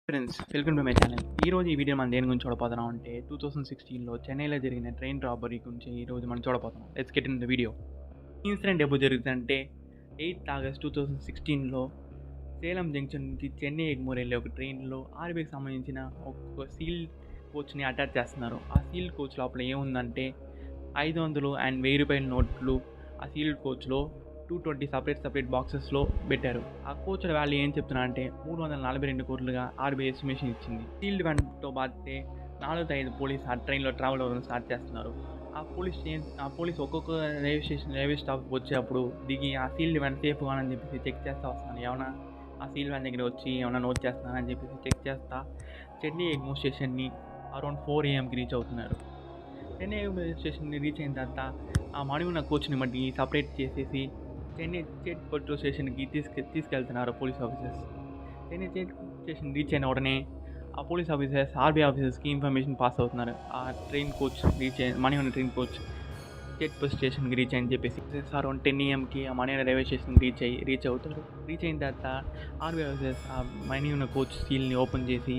Friends, welcome to my channel. ఈరోజు ఈ video మనం దేని గురించి చూడబోతున్నాం అంటే 2016లో చెన్నైలో జరిగిన ట్రైన్ రాబరీ గురించి ఈరోజు మనం చూడబోతున్నాం. Let's get in the video. ఈ ఇన్సిడెంట్ ఎప్పుడు జరుగుతుందంటే 8th August 2016లో సేలం జంక్షన్ నుంచి చెన్నై ఎగ్మోర్ వెళ్ళే ఒక ట్రైన్లో ఆర్బీఐకి సంబంధించిన ఒక సీల్ కోచ్ని అటాచ్ చేస్తున్నారు. ఆ సీల్ కోచ్ లోపల ఏముందంటే 500 అండ్ 1000 రూపాయల నోట్లు ఆ సీల్డ్ కోచ్లో 220 సపరేట్ బాక్సెస్లో పెట్టారు. ఆ కోచ్ల వాల్యూ ఏం చెప్తున్నా అంటే 342 కోట్లుగా ఆర్బీఐ ఎస్టిమేషన్ ఇచ్చింది. సీల్డ్ వ్యాన్తో బాధితే 4-5 పోలీస్ ఆ ట్రైన్లో ట్రావెల్ అవ్వడం స్టార్ట్ చేస్తున్నారు. ఆ పోలీస్ ఒక్కొక్క రైల్వే స్టాప్కి వచ్చేటప్పుడు దిగి ఆ సీల్డ్ వ్యాన్ సేఫ్గా అని చెప్పేసి చెక్ చేస్తూ వస్తున్నాను. ఏమైనా ఆ సీల్డ్ వ్యాన్ దగ్గర వచ్చి ఏమైనా నోట్ చేస్తున్నానని చెప్పేసి చెక్ చేస్తా చెన్నై ఎగ్మోర్ స్టేషన్ని అరౌండ్ 4 AM రీచ్ అవుతున్నారు. చెన్నై ఎగ్మోర్ స్టేషన్ని రీచ్ అయిన తర్వాత ఆ మణివున్న కోచ్ని మట్టి సపరేట్ చేసేసి చెన్నై స్టేట్ పెట్రోల్ స్టేషన్కి తీసుకెళ్తున్నారు police officers. Chennai state station reach అయిన ఉడనే ఆ పోలీస్ ఆఫీసర్స్ ఆర్బీఐ ఆఫీసర్స్కి ఇన్ఫర్మేషన్ పాస్ అవుతున్నారు. ఆ ట్రైన్ కోచ్ మణివన్న ట్రైన్ కోచ్ స్టేట్ బస్ స్టేషన్కి రీచ్ అని చెప్పేసి అరౌండ్ 10 AMకి ఆ మణివన్న రైల్వే స్టేషన్కి రీచ్ అవుతారు. రీచ్ అయిన తర్వాత ఆర్బీఐ ఆఫీసర్స్ ఆ మణివన్న కోచ్ సీల్ని ఓపెన్ చేసి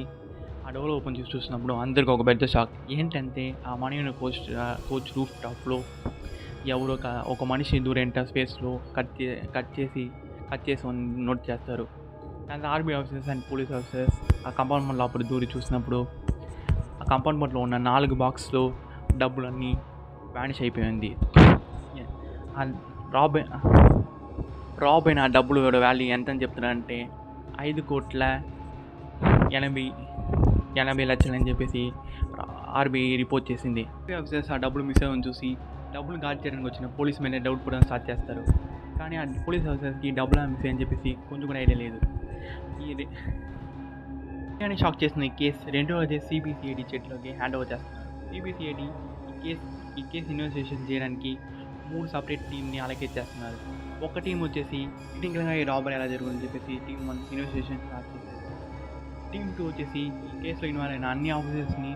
ఆ డోర్ ఓపెన్ చేసి చూసినప్పుడు అందరికీ ఒక పెద్ద షాక్. ఏంటంటే ఆ మణివన్న కోచ్ రూఫ్ టాప్లో ఎవరో ఒక మనిషి దూరేంట స్పేస్లో కట్ చేసి నోట్ చేస్తారు. And army officers and police officers ఆ కంపార్ట్మెంట్ లోపల దూరి చూసినప్పుడు ఆ కంపార్ట్మెంట్లో ఉన్న 4 బాక్స్లో డబ్బులన్నీ వ్యానిష్ అయిపోయింది. రాబ్ అయిన ఆ డబ్బులు వాల్యూ ఎంత అని చెప్తున్నారంటే 5,80 లక్షలు అని చెప్పేసి ఆర్బీఐ రిపోర్ట్ చేసింది. ఆఫీసర్స్ ఆ డబ్బులు మిస్ అవ్వని చూసి డబ్బులు గాడ్ చేయడానికి వచ్చిన పోలీస్ మీద డౌట్ కూడా స్టార్ట్ చేస్తారు. కానీ ఆ పోలీస్ ఆఫీసర్స్కి డబ్బులు మిస్ అని చెప్పేసి కొంచెం కూడా ఐడియా లేదు. ఈ షాక్ చేసిన ఈ కేసు 2వ CBCID చేతిలోకి హ్యాండ్ ఓవర్ చేస్తున్నారు. CBCID ఈ కేసు ఇన్వెస్టిగేషన్ చేయడానికి 3 సపరేట్ టీమ్ని అలొకేట్ చేస్తున్నారు. ఒక టీం వచ్చేసి టెక్నికల్గా ఈ రాబరీ ఎలా జరుగుతుందని చెప్పేసి టీం 1 ఇన్వెస్టిగేషన్ స్టార్ట్ చేశారు. టీం 2 వచ్చేసి ఈ కేసులో ఇన్వాల్వ్ అయిన అన్ని ఆఫీసర్స్ని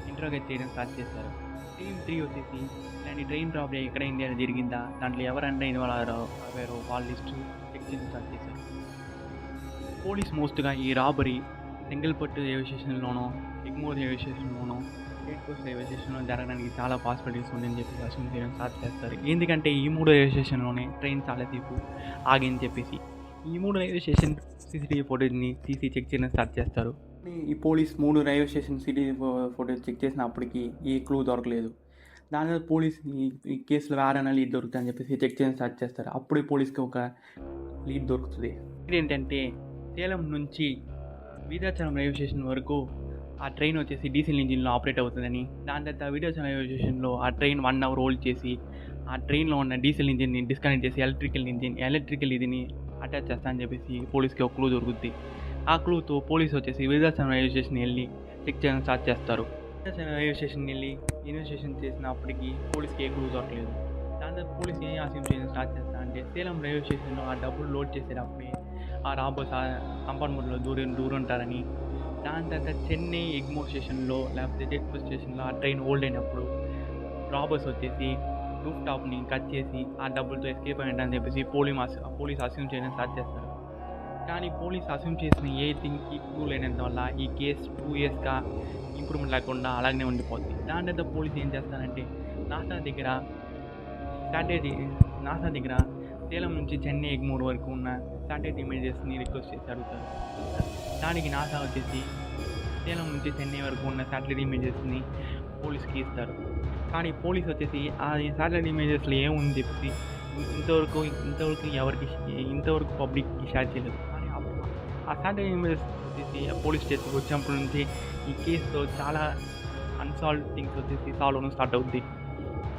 ఇంటరాగేట్ చేయడం స్టార్ట్ చేశారు. టీం 3 వచ్చేసి ఇలాంటి ట్రైన్ రాబరీ ఎక్కడ ఇండియాలో జరిగిందా, దాంట్లో ఎవరైనా ఇన్వాల్వ్ అయ్యారో వాళ్ళ లిస్టు చెక్ చేయడం స్టార్ట్ చేశారు. పోలీస్ మోస్ట్గా ఈ రాబరీ సెంగల్పట్టు రైల్వే స్టేషన్లోనో ఎగ్మోర్ రైల్వే స్టేషన్లోనో స్టేట్ కోస్ట్ రైల్వే స్టేషన్లో జరగడానికి చాలా పాసిబిలిటీస్ ఉందని చెప్పి అస్యూమ్ చేయడం స్టార్ట్ చేస్తారు. ఎందుకంటే ఈ 3 రైల్వే స్టేషన్లోనే ట్రైన్ చాలాసేపు ఆగని చెప్పేసి ఈ 3 రైల్వే స్టేషన్ CCTV ఫుటేజ్ని తీసి చెక్ చేయడం స్టార్ట్ చేస్తారు. ఈ police 3 railway station CCTV footage check చేసినప్పటికీ ఈ క్లూ దొరకలేదు. దాని మీద పోలీస్ ఈ కేసులో వేరైనా లీడ్ దొరుకుతుందని చెప్పేసి చెక్ చేయడం స్టార్ట్ చేస్తారు. అప్పుడే పోలీస్కి ఒక లీడ్ దొరుకుతుంది. ఏంటంటే సేలం నుంచి వీరాచలం రైల్వే స్టేషన్ వరకు ఆ ట్రైన్ వచ్చేసి డీజిల్ ఇంజిన్లో ఆపరేట్ అవుతుందని, దాని తర్వాత వీరాచలం రైల్వే స్టేషన్లో ఆ ట్రైన్ 1 hour హోల్డ్ చేసి ఆ ట్రైన్లో ఉన్న డీజిల్ ఇంజిన్ని డిస్కనెక్ట్ చేసి ఎలక్ట్రికల్ ఇదిని అటాచ్ చేస్తానని చెప్పేసి పోలీస్కి ఒక క్లూ దొరుకుతుంది. ఆ క్లూతో పోలీస్ వచ్చేసి వీరాచలం రైల్వే స్టేషన్ వెళ్ళి చెక్ చేయడం స్టార్ట్ చేస్తారు. వీరాచలం రైల్వే స్టేషన్ వెళ్ళి ఇన్వెస్టిగేషన్ చేసినప్పటికీ పోలీస్కి ఏ క్లూ దొరకలేదు. దాని తర్వాత పోలీస్ ఏం అస్యూమ్ చేయడం స్టార్ట్ చేస్తారంటే సేలం రైల్వే స్టేషన్లో ఆ డబ్బులు లోడ్ చేసేటప్పుడే ఆ రాబర్స్ ఆ కంపార్ట్మెంట్లో దూరుంటారని, దాని తర్వాత చెన్నై ఎగ్మోర్ స్టేషన్లో లేకపోతే జెట్పూర్ స్టేషన్లో ఆ ట్రైన్ హోల్డ్ అయినప్పుడు రాబర్స్ వచ్చేసి రూఫ్ టాప్ని కట్ చేసి ఆ డబ్బులతో ఎస్కేప్ అయ్యారని చెప్పేసి పోలీస్ అస్యూమ్ చేయడం స్టార్ట్ చేస్తారు. కానీ పోలీస్ అస్యూమ్ చేసిన ఏ థింగ్కి క్లూ లేనంత వల్ల ఈ కేసు 2 yearsగా ఇంప్రూవ్మెంట్ లేకుండా అలాగనే ఉండిపోతుంది. దాని తర్వాత పోలీస్ ఏం చేస్తారంటే నాసా దగ్గర సేలం నుంచి చెన్నై ఎగ్మోర్ వరకు ఉన్న శాటిలైట్ ఇమేజెస్ని రిక్వెస్ట్ చేసి అడుగుతారు. దానికి నాసా వచ్చేసి సేలం నుంచి చెన్నై వరకు ఉన్న శాటిలైట్ ఇమేజెస్ని పోలీస్కి ఇస్తారు. కానీ పోలీస్ వచ్చేసి ఆ శాటిలైట్ ఇమేజెస్లో ఏముంది చెప్పి ఇంతవరకు పబ్లిక్కి షేర్ చేయలేదు. కానీ ఆ శాటిలైట్ ఇమేజెస్ వచ్చేసి పోలీస్ స్టేషన్కి వచ్చినప్పటి నుంచి ఈ కేసుతో చాలా అన్సాల్వ్ థింగ్స్ వచ్చేసి సాల్వ్ అవ్వడం స్టార్ట్ అవుద్ది.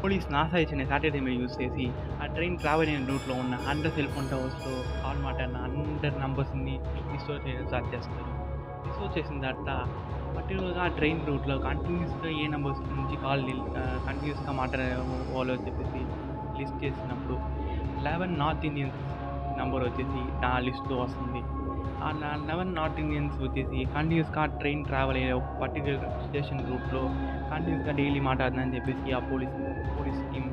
పోలీస్ నాసా ఇచ్చిన శాటిలైట్ ఇమేజ్ యూస్ చేసి ఆ ట్రైన్ ట్రావెల్ అయిన రూట్లో ఉన్న 100 సెల్ ఫోన్ టవర్స్లో కాల్ మాట్లాడిన 100 నంబర్స్ని రిస్టోర్ చేయడం స్టార్ట్ చేస్తారు. రిస్టోర్ చేసిన తర్వాత పర్టికులర్గా ఆ ట్రైన్ రూట్లో కంటిన్యూస్గా ఏ నెంబర్స్ నుంచి కాల్ కంటిన్యూస్గా మాట్లాడేవాళ్ళు అని చెప్పేసి లిస్ట్ చేసినప్పుడు 11 నార్త్ ఇండియన్స్ నెంబర్ వచ్చేసి నా లిస్ట్లో వస్తుంది. ఆ 11 నార్త్ ఇండియన్స్ వచ్చేసి కంటిన్యూస్గా ట్రైన్ ట్రావెల్ అయ్యే ఒక పర్టికులర్ స్టేషన్ రూట్లో కంటిన్యూస్గా డైలీ మాట్లాడుతుందని చెప్పేసి ఆ పోలీస్ టీం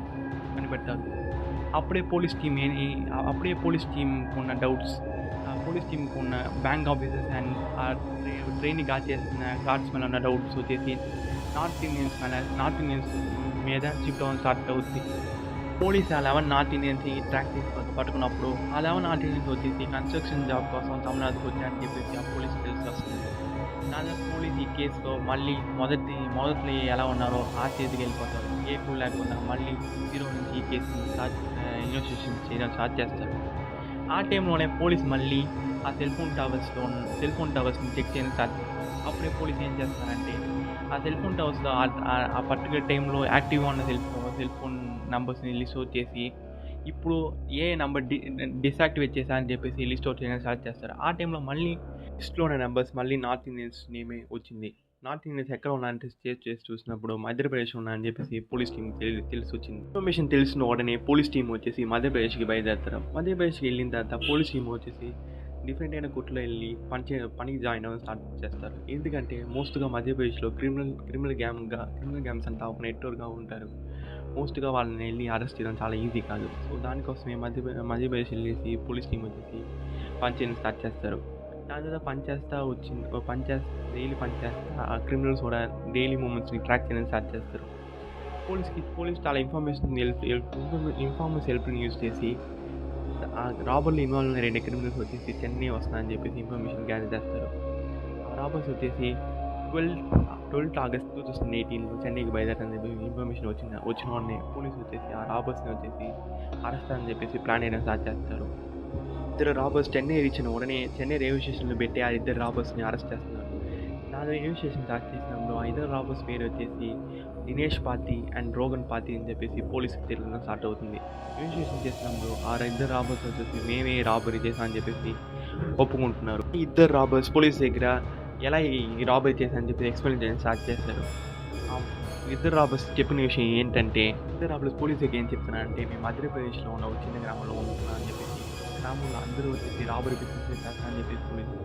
కనిపెడతారు. అప్పుడే పోలీస్ టీం ఉన్న డౌట్స్ పోలీస్ టీమ్‌కి ఉన్న బ్యాంక్ ఆఫీసర్స్ అండ్ ట్రైన్‌ని గార్డ్ చేస్తున్న గార్డ్స్ మీద ఉన్న డౌట్స్ వచ్చేసి నార్త్ ఇండియన్స్ మీద షిఫ్ట్ అవ్వడం స్టార్ట్ అవుద్ది. పోలీస్ ఆ 11 నార్త్ ఇండియన్స్‌ని ట్రాక్ చేసి పట్టుకున్నప్పుడు ఆ 11 నార్త్ ఇండియన్స్ వచ్చేసి కన్‌స్ట్రక్షన్ జాబ్ కోసం తమిళనాడుకి వచ్చారని చెప్పేసి ఆ పోలీస్‌కి తెలిసొస్తుంది. దాంతో పోలీస్ ఈ కేసులో మళ్ళీ మొదట్లో ఎలా ఉన్నారో ఆ స్టేజ్‌కి వెళ్ళిపోతారు. ఏ క్లూ లేకుండా మళ్ళీ జీరో నుంచి ఈ కేసుని ఇన్వెస్టిగేషన్ చేయడం స్టార్ట్ చేస్తారు. ఆ టైంలోనే పోలీస్ మళ్ళీ ఆ సెల్ ఫోన్ టవర్స్‌ని చెక్ చేయడం స్టార్ట్ చేస్తారు. అప్పుడే పోలీస్ ఏం చేస్తారంటే ఆ సెల్ ఫోన్ టవర్స్‌లో ఆ పర్టిక్యులర్ టైంలో యాక్టివ్‌గా ఉన్న సెల్ ఫోన్ నంబర్స్‌ని లిస్ట్ ఔట్ చేసి ఇప్పుడు ఏ నంబర్ డిసాక్టివేట్ చేశా అని చెప్పేసి లిస్ట్ ఔట్ చేయడం స్టార్ట్ చేస్తారు. ఆ టైంలో మళ్ళీ లిస్ట్‌లో ఉన్న నంబర్స్ మళ్ళీ నార్త్ ఇండియన్స్ నేమే వచ్చింది. నార్త్ ఇండియన్స్ ఎక్కడ ఉన్నారంటే చేసి చూసినప్పుడు మధ్యప్రదేశ్‌లో ఉన్నారని చెప్పేసి పోలీస్ టీమ్‌కి తెలిసొచ్చింది. ఇన్ఫర్మేషన్ తెలిసిన వెంటనే పోలీస్ టీమ్ వచ్చేసి మధ్యప్రదేశ్‌కి బయలుదేరుతారు. మధ్యప్రదేశ్‌కి వెళ్ళిన తర్వాత పోలీస్ టీమ్ వచ్చేసి డిఫరెంట్ అయిన కొట్టులో వెళ్ళి పనికి జాయిన్ అవ్వడం స్టార్ట్ చేస్తారు. ఎందుకంటే మోస్ట్‌గా మధ్యప్రదేశ్‌లో క్రిమినల్ గ్యాంగ్స్ అంతా ఒక నెట్వర్క్‌గా ఉంటారు. మోస్ట్‌గా వాళ్ళని వెళ్ళి అరెస్ట్ చేయడం చాలా ఈజీ కాదు. సో దానికోసమే మధ్యప్రదేశ్ వెళ్ళేసి పోలీస్ టీమ్ వచ్చేసి పని చేయడం స్టార్ట్ చేస్తారు. దాని తర్వాత డైలీ పనిచేస్తా ఆ క్రిమినల్స్ కూడా డైలీ మూవ్‌మెంట్స్‌ని ట్రాక్ చేయడం స్టార్ట్ చేస్తారు. పోలీస్ చాలా ఇన్ఫార్మర్స్ హెల్ప్‌ని యూజ్ చేసి ఆ రాబర్‌లో ఇన్వాల్వ్ అయిన 2 క్రిమినల్స్ వచ్చేసి చెన్నై వస్తున్నారని చెప్పేసి ఇన్ఫర్మేషన్ గ్యాదర్ చేస్తారు. ఆ రాబర్స్ వచ్చేసి 12th ఆగస్ట్ 2018లో చెన్నైకి బయలుదేరారని చెప్పి ఇన్ఫర్మేషన్ వచ్చిన వెంటనే పోలీస్ వచ్చేసి ఆ రాబర్స్‌ని వచ్చేసి అరెస్ట్ అని చెప్పేసి ప్లాన్ చేయడం స్టార్ట్ చేస్తారు. ఇద్దరు రాబర్స్ చెన్నై రీచ్ అయిన వెంటనే చెన్నై రైల్వే స్టేషన్‌లో పెట్టి ఆ ఇద్దరు రాబర్స్‌ని అరెస్ట్ చేస్తున్నారు. దాని ఇన్వెస్టిగేషన్ స్టార్ట్ చేసినప్పుడు ఆ ఇద్దరు రాబర్స్ పేరు వచ్చేసి దినేష్ పాతి అండ్ రోగన్ పాతి అని చెప్పేసి పోలీసుకి తెలియడం స్టార్ట్ అవుతుంది. ఇన్వెస్టిగేషన్ చేసినప్పుడు ఆ ఇద్దరు రాబర్స్ వచ్చేసి మేమే రాబరీ చేసాం అని చెప్పేసి ఒప్పుకుంటున్నారు. ఈ ఇద్దరు రాబర్స్ పోలీస్ దగ్గర ఎలా ఈ రాబరీ చేశారని చెప్పి ఎక్స్ప్లెయిన్ చేయడం స్టార్ట్ చేస్తారు. ఆ ఇద్దరు రాబర్స్ చెప్పిన విషయం ఏంటంటే ఇద్దరు రాబర్స్ పోలీస్ దగ్గర ఏం చెప్తున్నారంటే మేము మధ్యప్రదేశ్లో ఉన్న ఒక చిన్న గ్రామంలో ఉంటున్నాం అని చెప్పేసి గ్రామంలో అందరూ వచ్చేసి రాబరీ బిజినెస్ చేస్తారని చెప్పేసి పోలీసు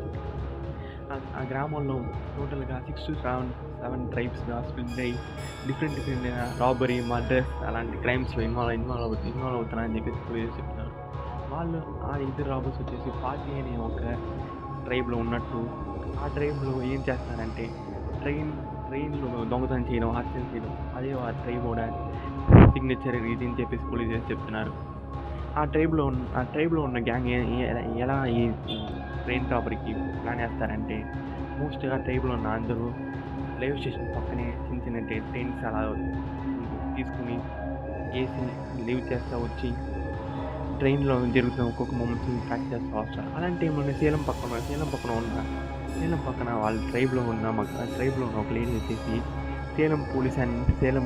ఆ గ్రామంలో టోటల్గా 6 to 7 ట్రైబ్స్గా స్ప్లిట్ అయ్యి డిఫరెంట్ రాబరీ మర్డర్స్ అలాంటి క్రైమ్స్లో ఇన్వాల్వ్ అవుతున్నారని చెప్పేసి పోలీసు చెప్తున్నారు. వాళ్ళు ఆ ఇద్దరు రాబర్స్ వచ్చేసి పార్టీ అనే ఒక ట్రైబ్లో ఉన్నట్టు ఆ ట్రైబ్లో ఏం చేస్తారంటే ట్రైన్లో దొంగతనం చేయడం హత్యలు చేయడం అదే ఆ ట్రైబ్ కూడా సిగ్నేచర్ ఇది అని చెప్పేసి పోలీసు చెప్తున్నారు. ఆ ట్రైబ్లో ఉన్న గ్యాంగ్ ఎలా ఈ ట్రైన్ రాబరీకి ప్లాన్ చేస్తారంటే మోస్ట్గా ట్రైబ్లో ఉన్న అందరూ రైల్వే స్టేషన్ పక్కనే చిన్న ట్రైన్స్ అలా తీసుకుని ఏసీ లీవ్ చేస్తూ వచ్చి ట్రైన్లో జరుగుతున్న ఒక్కొక్క మూమెంట్స్ని ట్రాక్ చేస్తూ వస్తారు. అలాంటి టైంలో సేలం పక్కన వాళ్ళ ట్రైబ్లో ఉన్న ఒక లేడీ వచ్చేసి Salem police and Salem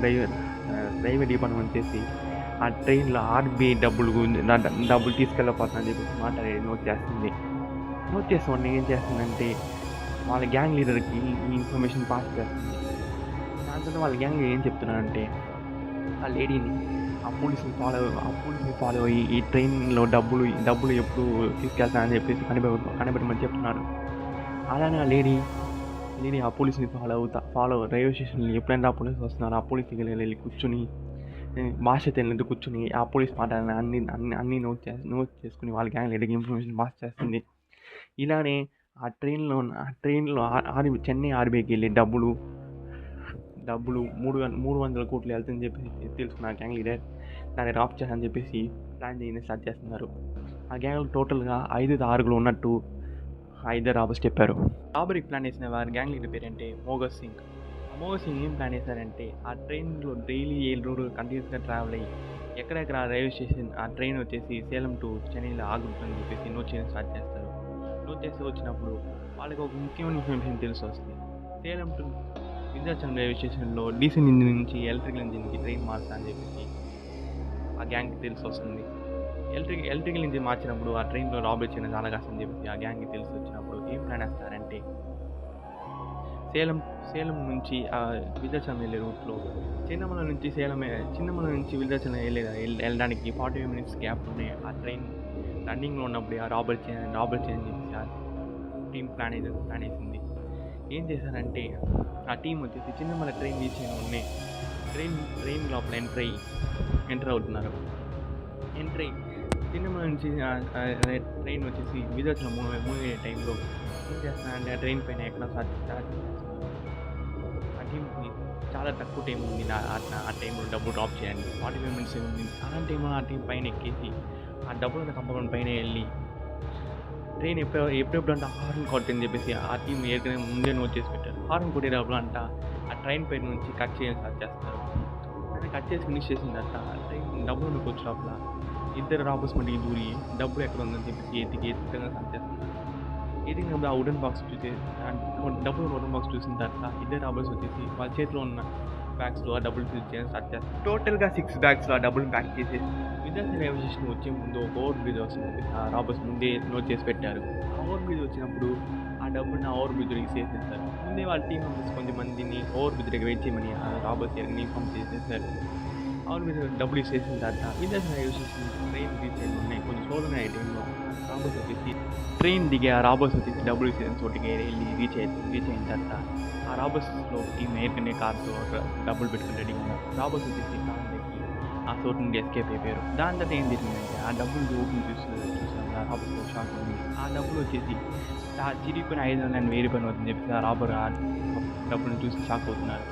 railway department వచ్చేసి ఆ ట్రైన్లో ఆర్బీఐ డబ్బులు తీసుకెళ్ళిపోతుందని చెప్పేసి మాట్లాడి నోట్ చేసిన ఏం చేస్తుందంటే వాళ్ళ గ్యాంగ్ లీడర్కి ఈ ఇన్ఫర్మేషన్ పాస్ చేస్తుంది. దాంతో వాళ్ళ గ్యాంగ్ ఏం చెప్తున్నారంటే ఆ లేడీని ఆ పోలీసుని ఫాలో అయ్యి ఈ ట్రైన్లో డబ్బులు ఎప్పుడు తీసుకెళ్తానని చెప్పేసి కనిపెట్టమని చెప్తున్నారు. అలానే ఆ లేడీ ఆ పోలీసుని ఫాలో రైల్వే స్టేషన్లో ఎప్పుడైనా ఆ పోలీసు వస్తున్నారు ఆ పోలీస్ దగ్గర వెళ్ళి కూర్చుని భాష తెలియదు కూర్చుని ఆ పోలీస్ మాట్లాడిన అన్ని నోట్ చేసుకుని వాళ్ళ గ్యాంగ్ లీడర్కి ఇన్ఫర్మేషన్ పాస్ చేస్తుంది. ఇలానే ఆ ట్రైన్లో చెన్నై ఆర్బీఐకి వెళ్ళి డబ్బులు 300 కోట్లు వెళ్తుందని చెప్పేసి తెలుసుకున్న ఆ గ్యాంగ్ లీడర్ దాన్ని రాప్ చేయాలని చెప్పేసి ప్లాన్ చేయడం స్టార్ట్ చేస్తున్నారు. ఆ గ్యాంగ్ టోటల్గా 5-6 ఉన్నట్టు ఆ ఇద్దరు రాబర్స్ చెప్పారు. రాబరీకి ప్లాన్ చేసిన వారి గ్యాంగ్ లీడర్ పేరంటే మోగత్ సింగ్. ఏం ప్లాన్ చేశారంటే ఆ ట్రైన్లో డైలీ 7 రోజులు కంటిన్యూస్గా ట్రావెల్ అయ్యి ఎక్కడెక్కడ రైల్వే స్టేషన్ ఆ ట్రైన్ వచ్చేసి సేలం టు చెన్నైలో ఆగుతుందని చెప్పేసి నోట్ చేయడం స్టార్ట్ చేస్తారు. నోట్ చేసి వచ్చినప్పుడు వాళ్ళకి ఒక ముఖ్యమైన ఇన్ఫర్మేషన్ తెలిసి వస్తుంది. సేలం టు వింధ్యాచలం రైల్వే స్టేషన్లో డీజిల్ ఇంజిన్ నుంచి ఎలక్ట్రికల్ ఇంజిన్కి ట్రైన్ మారుతా అని చెప్పేసి ఆ గ్యాంగ్కి తెలిసి వస్తుంది. ఎలక్ట్రికల్ ఇంజిన్ మార్చినప్పుడు ఆ ట్రైన్లో రాబరీ చేయడం చాలా కష్టం అని చెప్పేసి ఆ గ్యాంగ్కి తెలిసి వచ్చినప్పుడు ఏం ప్లాన్ వేస్తారంటే సేలం నుంచి వింధ్యాచలం వెళ్ళే రూట్లో చిన్నమల నుంచి వింధ్యాచలం వెళ్ళడానికి 45 minutes గ్యాప్ ఉన్నాయి. ఆ ట్రైన్ రన్నింగ్లో ఉన్నప్పుడు ఆ రాబరీ చేయని చెప్పేసి ఆ టీం ప్లాన్ వేసింది. ఏం చేశారంటే ఆ టీం వచ్చేసి చిన్నమల ట్రైన్ రీచ్ అయిన ఉన్నాయి ట్రైన్ లోపల ఎంటర్ అవుతున్నారు. తిరుమల నుంచి ట్రైన్ వచ్చేసి విజయవాడ మూవీ టైంలో ఏం చేస్తున్నానంటే ఆ ట్రైన్ పైన ఎక్కడ ఛార్జింగ్ చేస్తున్నాను. ఆ టీంకి చాలా తక్కువ టైం ఉంది ఆ టైంలో డబ్బు డ్రాప్ చేయండి 45 మినిట్స్ ఉంది. అలాంటి టైంలో ఆ టీం పైన ఎక్కేసి ఆ డబ్బులు కంపార్ట్మెంట్ పైన వెళ్ళి ట్రైన్ ఎప్పుడెప్పుడు అంటే హార్న్ కొట్టని చెప్పేసి ఆ టీం ఏదైనా ముందే నోట్ చేసి పెట్టారు. హార్న్ కొట్టేటప్పుడు అంట ఆ ట్రైన్ పైన నుంచి కట్ చేయని స్టార్ట్ చేస్తారు. కానీ కట్ చేసి ఫినిష్ చేసిన తర్వాత ట్రైన్ డబ్బులు వచ్చే లోపల ఇద్దరు రాబర్స్ మధ్యకి దూరి డబ్బులు ఎక్కడ ఉందని చెప్పేసి ఎత్తిగా స్టార్ట్ చేస్తున్నారు. ఎదిగినప్పుడు ఆ వుడెన్ బాక్స్ డబ్బులు వుడెన్ బాక్స్ చూసిన తర్వాత ఇద్దరు రాబర్స్ వచ్చేసి వాళ్ళ చేతిలో ఉన్న బ్యాగ్స్లో ఆ డబ్బులు ఫిల్ చేయడం స్టార్ట్ చేస్తారు. టోటల్గా 6 బ్యాగ్స్లో ఆ డబ్బులు ప్యాక్ చేసేసి విద్యార్థి రైల్వే స్టేషన్ వచ్చే ముందు ఒక ఓవర్ బ్రిడ్జ్ వస్తుంది. ఆ రాబర్స్ ముందే నోట్ చేసి పెట్టారు. ఆ ఓవర్ బ్రిడ్జ్ వచ్చినప్పుడు ఆ డబ్బుని ఆ ఓవర్ బ్రిడ్జ్ తీసేసేస్తారు. ముందే వాళ్ళ టీం మెంబర్స్ కొంతమందిని ఓవర్ బ్రిడ్జ్ దగ్గర వెయిట్ చేయమని ఆ రాబర్స్ ఇన్ఫార్మ్ చేసేసారు. ఓవర్ బ్రిడ్జ్ డబ్బులు ఇచ్చేసిన తర్వాత విద్యార్థి రైల్వే స్టేషన్ ట్రైన్ రీచ్ అయిన ఉన్నాయి కొంచెం స్లోగా అయ్యే టైంలో రాబర్స్ వచ్చేసి ట్రైన్ దిగి ఆ రాబర్స్ వచ్చేసి డబ్బులు ఇచ్చేసిన చోటుకి వెళ్ళి రీచ్ అయిన తర్వాత ఆ రాబర్స్లో టీం ఏర్కొనే కార్తో డబ్బులు పెట్టుకుని రెడీగా ఉన్నారు. రాబర్స్ వచ్చేసి కార్ దిగి ఆ చోటు నుండి ఎస్కేప్ అయిపోయారు. దాని తర్వాత ఏం జరిగిందంటే ఆ డబ్బులు ఓపెన్ చూసాను ఆ రాబర్స్లో షాక్ ఉంది. ఆ డబ్బులు వచ్చేసి చిరిగిపోయిన 500 and 1000 రూపాయలు అవుతుందని చెప్పేసి ఆ రాబర్ ఆ డబ్బులను చూసి షాక్ అవుతున్నారు.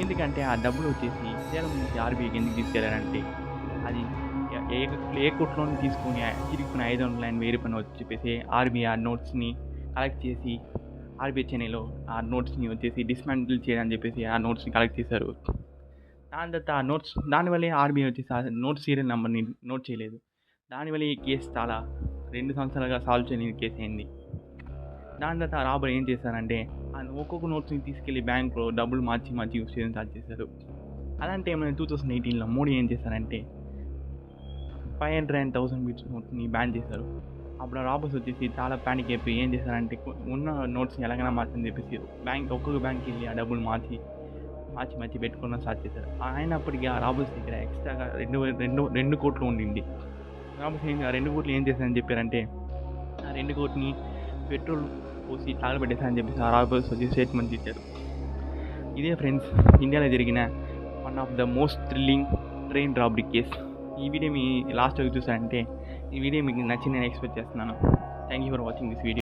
ఎందుకంటే ఆ డబ్బులు వచ్చేసి సేలం నుంచి ఆర్బీఐకి ఎందుకు తీసుకెళ్లారంటే అది ఏ కోట్లోని తీసుకుని చిరిగిపోయిన 500 and 1000 రూపాయలు వచ్చి చెప్పేసి ఆర్బీఐ ఆ నోట్స్ని కలెక్ట్ చేసి ఆర్బీఐ చెన్నైలో ఆ నోట్స్ని వచ్చేసి డిస్మాంటిల్ చేయాలని చెప్పేసి ఆ నోట్స్ని కలెక్ట్ చేశారు. దాని తర్వాత ఆ నోట్స్ దానివల్లే ఆర్బీఐ వచ్చేసి ఆ నోట్ సీరియల్ నెంబర్ని నోట్ చేయలేదు. దానివల్ల ఈ కేసు చాలా 2 సంవత్సరాలుగా సాల్వ్ చేయని కేసు అయింది. దాని తర్వాత రాబర్ ఏం చేశారంటే ఒక్కొక్క నోట్స్ని తీసుకెళ్లి బ్యాంక్లో డబ్బులు మార్చి యూస్ చేయడం స్టార్ట్ చేశారు. అలాంటి టైంలో 2018లో మోడీ ఏం చేశారంటే 500 and 1000 బీట్స్ నోట్స్ని బ్యాన్ చేశారు. అప్పుడు రాబర్స్ వచ్చేసి చాలా ప్యానిక్ అయిపోయి ఏం చేశారంటే ఉన్న నోట్స్ని ఎలాగైనా మార్చని చెప్పేసి ఒక్కొక్క బ్యాంక్కి వెళ్ళి ఆ డబ్బులు మార్చి పెట్టుకోవడం స్టార్ట్ చేశారు. అయినప్పటికీ ఆ రాబర్స్ దగ్గర ఎక్స్ట్రాగా 2 కోట్లు ఉండింది. రాబర్స్ ఆ 2 కోట్లు ఏం చేశారని చెప్పారంటే ఆ 2 కోట్లని పెట్రోల్ పోసి తాగబెట్టేశారని చెప్పేసి ఆ రాబర్స్ వచ్చి స్టేట్మెంట్ ఇచ్చారు. ఇదే ఫ్రెండ్స్ ఇండియాలో జరిగిన one of the most thrilling train robbery case. ఈ వీడియో మీ లాస్ట్ వరకు చూసారంటే ఈ వీడియో మీకు నచ్చిందని ఎక్స్పెక్ట్ చేస్తున్నాను. Thank you for watching this video.